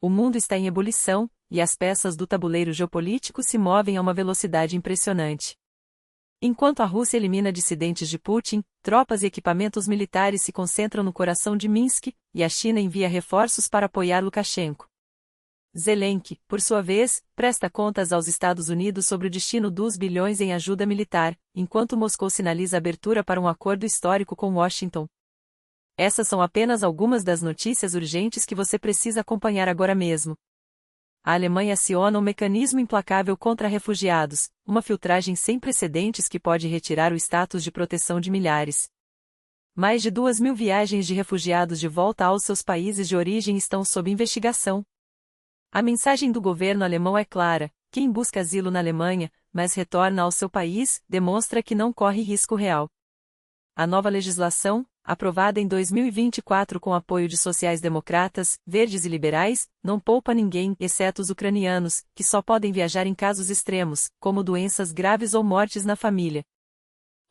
O mundo está em ebulição, e as peças do tabuleiro geopolítico se movem a uma velocidade impressionante. Enquanto a Rússia elimina dissidentes de Putin, tropas e equipamentos militares se concentram no coração de Minsk, e a China envia reforços para apoiar Lukashenko. Zelensky, por sua vez, presta contas aos Estados Unidos sobre o destino dos bilhões em ajuda militar, enquanto Moscou sinaliza abertura para um acordo histórico com Washington. Essas são apenas algumas das notícias urgentes que você precisa acompanhar agora mesmo. A Alemanha aciona um mecanismo implacável contra refugiados, uma filtragem sem precedentes que pode retirar o status de proteção de milhares. Mais de 2.000 viagens de refugiados de volta aos seus países de origem estão sob investigação. A mensagem do governo alemão é clara: quem busca asilo na Alemanha, mas retorna ao seu país, demonstra que não corre risco real. A nova legislação, aprovada em 2024 com apoio de sociais-democratas, verdes e liberais, não poupa ninguém, exceto os ucranianos, que só podem viajar em casos extremos, como doenças graves ou mortes na família.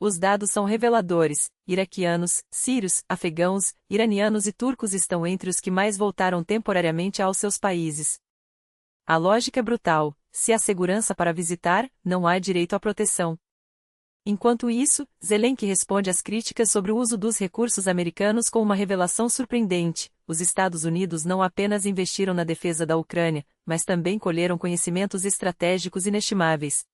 Os dados são reveladores: iraquianos, sírios, afegãos, iranianos e turcos estão entre os que mais voltaram temporariamente aos seus países. A lógica é brutal: se há segurança para visitar, não há direito à proteção. Enquanto isso, Zelensky responde às críticas sobre o uso dos recursos americanos com uma revelação surpreendente: os Estados Unidos não apenas investiram na defesa da Ucrânia, mas também colheram conhecimentos estratégicos inestimáveis.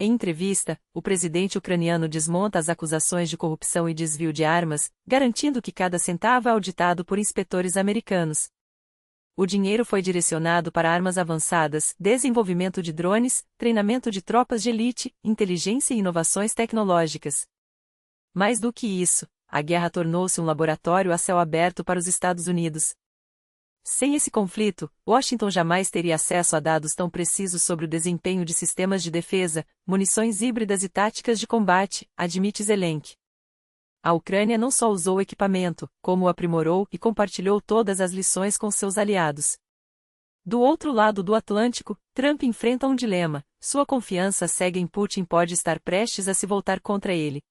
Em entrevista, o presidente ucraniano desmonta as acusações de corrupção e desvio de armas, garantindo que cada centavo é auditado por inspetores americanos. O dinheiro foi direcionado para armas avançadas, desenvolvimento de drones, treinamento de tropas de elite, inteligência e inovações tecnológicas. Mais do que isso, a guerra tornou-se um laboratório a céu aberto para os Estados Unidos. Sem esse conflito, Washington jamais teria acesso a dados tão precisos sobre o desempenho de sistemas de defesa, munições híbridas e táticas de combate, admite Zelensky. A Ucrânia não só usou o equipamento, como o aprimorou e compartilhou todas as lições com seus aliados. Do outro lado do Atlântico, Trump enfrenta um dilema: sua confiança cega em Putin pode estar prestes a se voltar contra ele.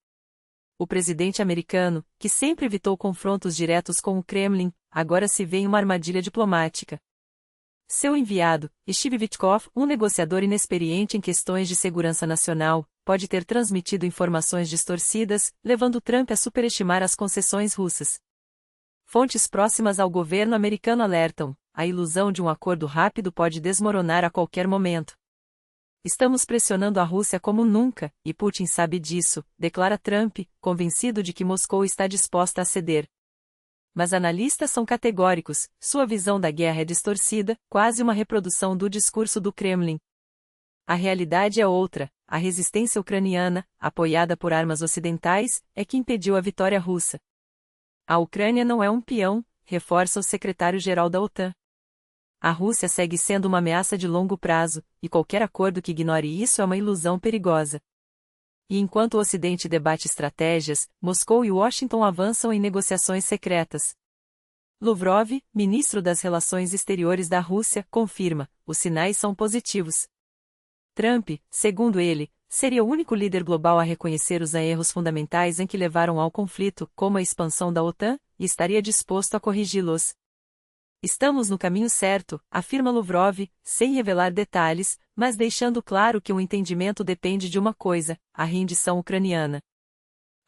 O presidente americano, que sempre evitou confrontos diretos com o Kremlin, agora se vê em uma armadilha diplomática. Seu enviado, Steve Witkoff, um negociador inexperiente em questões de segurança nacional, pode ter transmitido informações distorcidas, levando Trump a superestimar as concessões russas. Fontes próximas ao governo americano alertam: a ilusão de um acordo rápido pode desmoronar a qualquer momento. Estamos pressionando a Rússia como nunca, e Putin sabe disso, declara Trump, convencido de que Moscou está disposta a ceder. Mas analistas são categóricos: sua visão da guerra é distorcida, quase uma reprodução do discurso do Kremlin. A realidade é outra: a resistência ucraniana, apoiada por armas ocidentais, é que impediu a vitória russa. A Ucrânia não é um peão, reforça o secretário-geral da OTAN. A Rússia segue sendo uma ameaça de longo prazo, e qualquer acordo que ignore isso é uma ilusão perigosa. E enquanto o Ocidente debate estratégias, Moscou e Washington avançam em negociações secretas. Lavrov, ministro das Relações Exteriores da Rússia, confirma: os sinais são positivos. Trump, segundo ele, seria o único líder global a reconhecer os erros fundamentais em que levaram ao conflito, como a expansão da OTAN, e estaria disposto a corrigi-los. Estamos no caminho certo, afirma Lavrov, sem revelar detalhes, mas deixando claro que o entendimento depende de uma coisa: a rendição ucraniana.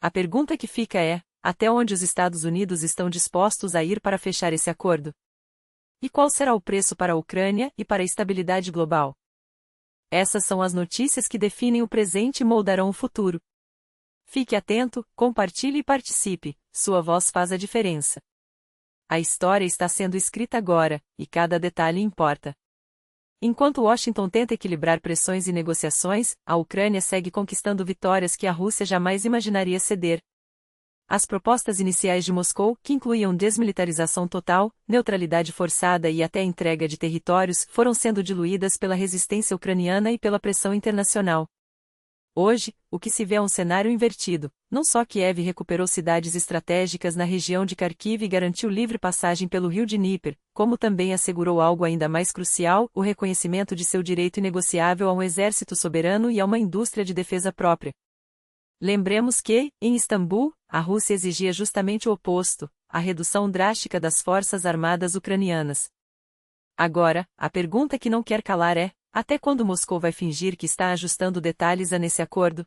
A pergunta que fica é: até onde os Estados Unidos estão dispostos a ir para fechar esse acordo? E qual será o preço para a Ucrânia e para a estabilidade global? Essas são as notícias que definem o presente e moldarão o futuro. Fique atento, compartilhe e participe, sua voz faz a diferença. A história está sendo escrita agora, e cada detalhe importa. Enquanto Washington tenta equilibrar pressões e negociações, a Ucrânia segue conquistando vitórias que a Rússia jamais imaginaria ceder. As propostas iniciais de Moscou, que incluíam desmilitarização total, neutralidade forçada e até entrega de territórios, foram sendo diluídas pela resistência ucraniana e pela pressão internacional. Hoje, o que se vê é um cenário invertido: não só Kiev recuperou cidades estratégicas na região de Kharkiv e garantiu livre passagem pelo rio Dnieper, como também assegurou algo ainda mais crucial: o reconhecimento de seu direito inegociável a um exército soberano e a uma indústria de defesa própria. Lembremos que, em Istambul, a Rússia exigia justamente o oposto: a redução drástica das forças armadas ucranianas. Agora, a pergunta que não quer calar é: até quando Moscou vai fingir que está ajustando detalhes a nesse acordo?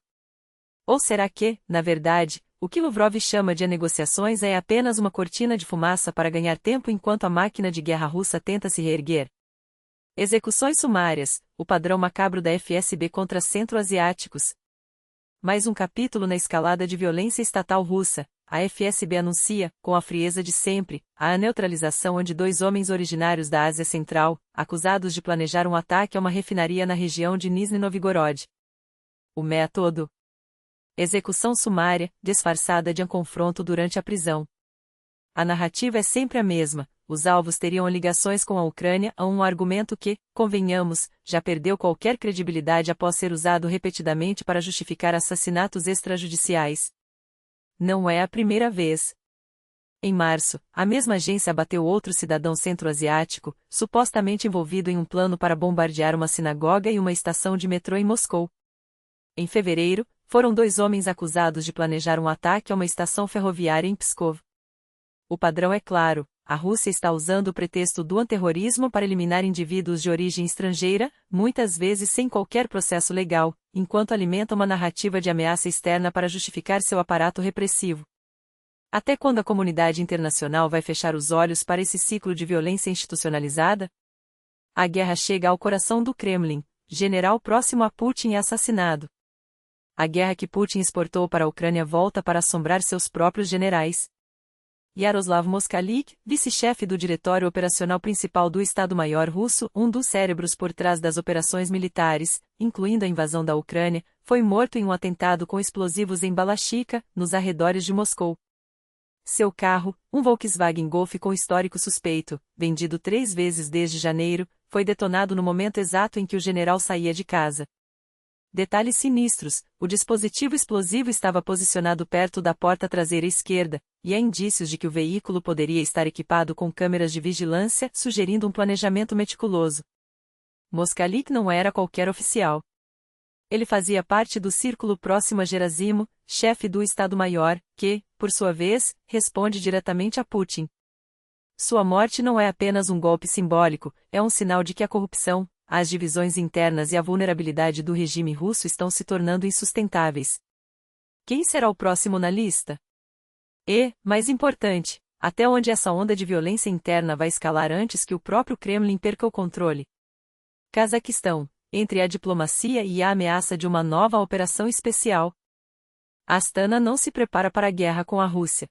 Ou será que, na verdade, o que Lavrov chama de negociações é apenas uma cortina de fumaça para ganhar tempo enquanto a máquina de guerra russa tenta se reerguer? Execuções sumárias, o padrão macabro da FSB contra centro-asiáticos. Mais um capítulo na escalada de violência estatal russa. A FSB anuncia, com a frieza de sempre, a neutralização de 2 homens originários da Ásia Central, acusados de planejar um ataque a uma refinaria na região de Nizhny Novgorod. O método: execução sumária, disfarçada de um confronto durante a prisão. A narrativa é sempre a mesma: os alvos teriam ligações com a Ucrânia, a um argumento que, convenhamos, já perdeu qualquer credibilidade após ser usado repetidamente para justificar assassinatos extrajudiciais. Não é a primeira vez. Em março, a mesma agência abateu outro cidadão centro-asiático, supostamente envolvido em um plano para bombardear uma sinagoga e uma estação de metrô em Moscou. Em fevereiro, foram 2 homens acusados de planejar um ataque a uma estação ferroviária em Pskov. O padrão é claro: a Rússia está usando o pretexto do antiterrorismo para eliminar indivíduos de origem estrangeira, muitas vezes sem qualquer processo legal, enquanto alimenta uma narrativa de ameaça externa para justificar seu aparato repressivo. Até quando a comunidade internacional vai fechar os olhos para esse ciclo de violência institucionalizada? A guerra chega ao coração do Kremlin. General próximo a Putin é assassinado. A guerra que Putin exportou para a Ucrânia volta para assombrar seus próprios generais. Yaroslav Moskalik, vice-chefe do Diretório Operacional Principal do Estado-Maior Russo, um dos cérebros por trás das operações militares, incluindo a invasão da Ucrânia, foi morto em um atentado com explosivos em Balashikha, nos arredores de Moscou. Seu carro, um Volkswagen Golf com histórico suspeito, vendido 3 vezes desde janeiro, foi detonado no momento exato em que o general saía de casa. Detalhes sinistros: o dispositivo explosivo estava posicionado perto da porta traseira esquerda, e há indícios de que o veículo poderia estar equipado com câmeras de vigilância, sugerindo um planejamento meticuloso. Moskalik não era qualquer oficial. Ele fazia parte do círculo próximo a Gerasimov, chefe do Estado-Maior, que, por sua vez, responde diretamente a Putin. Sua morte não é apenas um golpe simbólico, é um sinal de que a corrupção, as divisões internas e a vulnerabilidade do regime russo estão se tornando insustentáveis. Quem será o próximo na lista? E, mais importante, até onde essa onda de violência interna vai escalar antes que o próprio Kremlin perca o controle? Cazaquistão, entre a diplomacia e a ameaça de uma nova operação especial. Astana não se prepara para a guerra com a Rússia.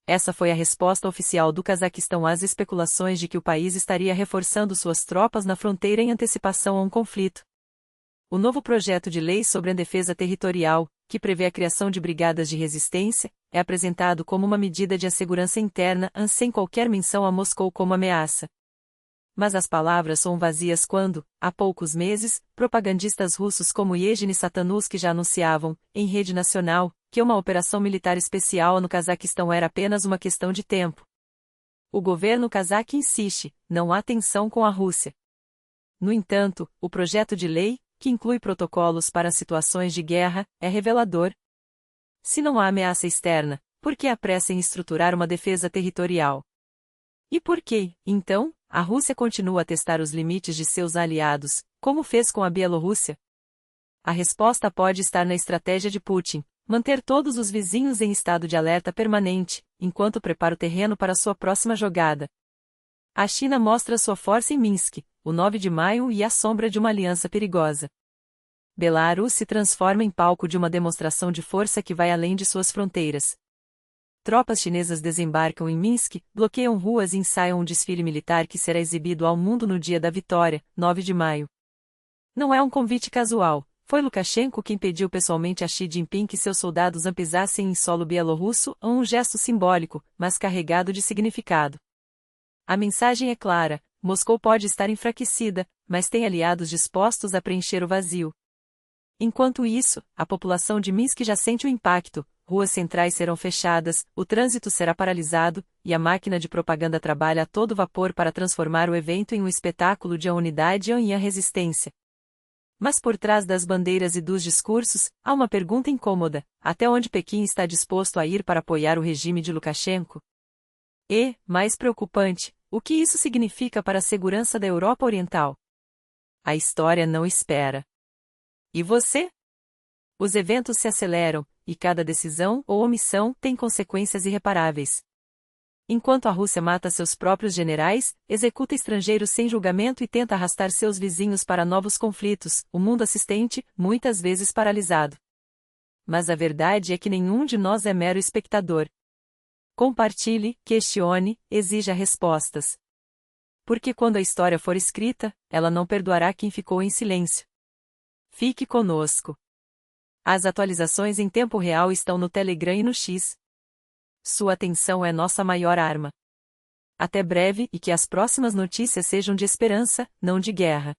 Essa foi a resposta oficial do Cazaquistão às especulações de que o país estaria reforçando suas tropas na fronteira em antecipação a um conflito. O novo projeto de lei sobre a defesa territorial, que prevê a criação de brigadas de resistência, é apresentado como uma medida de segurança interna, sem qualquer menção a Moscou como ameaça. Mas as palavras são vazias quando, há poucos meses, propagandistas russos como Yevgeny Satanuski já anunciavam, em rede nacional, que uma operação militar especial no Cazaquistão era apenas uma questão de tempo. O governo cazaque insiste: não há tensão com a Rússia. No entanto, o projeto de lei, que inclui protocolos para situações de guerra, é revelador. Se não há ameaça externa, por que a pressa em estruturar uma defesa territorial? E por que, então, a Rússia continua a testar os limites de seus aliados, como fez com a Bielorrússia? A resposta pode estar na estratégia de Putin: manter todos os vizinhos em estado de alerta permanente, enquanto prepara o terreno para sua próxima jogada. A China mostra sua força em Minsk, o 9 de maio e a sombra de uma aliança perigosa. Belarus se transforma em palco de uma demonstração de força que vai além de suas fronteiras. Tropas chinesas desembarcam em Minsk, bloqueiam ruas e ensaiam um desfile militar que será exibido ao mundo no dia da vitória, 9 de maio. Não é um convite casual. Foi Lukashenko quem pediu pessoalmente a Xi Jinping que seus soldados pisassem em solo bielorrusso, um gesto simbólico, mas carregado de significado. A mensagem é clara: Moscou pode estar enfraquecida, mas tem aliados dispostos a preencher o vazio. Enquanto isso, a população de Minsk já sente o impacto: ruas centrais serão fechadas, o trânsito será paralisado, e a máquina de propaganda trabalha a todo vapor para transformar o evento em um espetáculo de unidade e a resistência. Mas por trás das bandeiras e dos discursos, há uma pergunta incômoda: até onde Pequim está disposto a ir para apoiar o regime de Lukashenko? E, mais preocupante, O que isso significa para a segurança da Europa Oriental? A história não espera. E você? Os eventos se aceleram, e cada decisão ou omissão tem consequências irreparáveis. Enquanto a Rússia mata seus próprios generais, executa estrangeiros sem julgamento e tenta arrastar seus vizinhos para novos conflitos, o mundo assistente, muitas vezes paralisado. Mas a verdade é que nenhum de nós é mero espectador. Compartilhe, questione, exija respostas. Porque quando a história for escrita, ela não perdoará quem ficou em silêncio. Fique conosco. As atualizações em tempo real estão no Telegram e no X. Sua atenção é nossa maior arma. Até breve e que as próximas notícias sejam de esperança, não de guerra.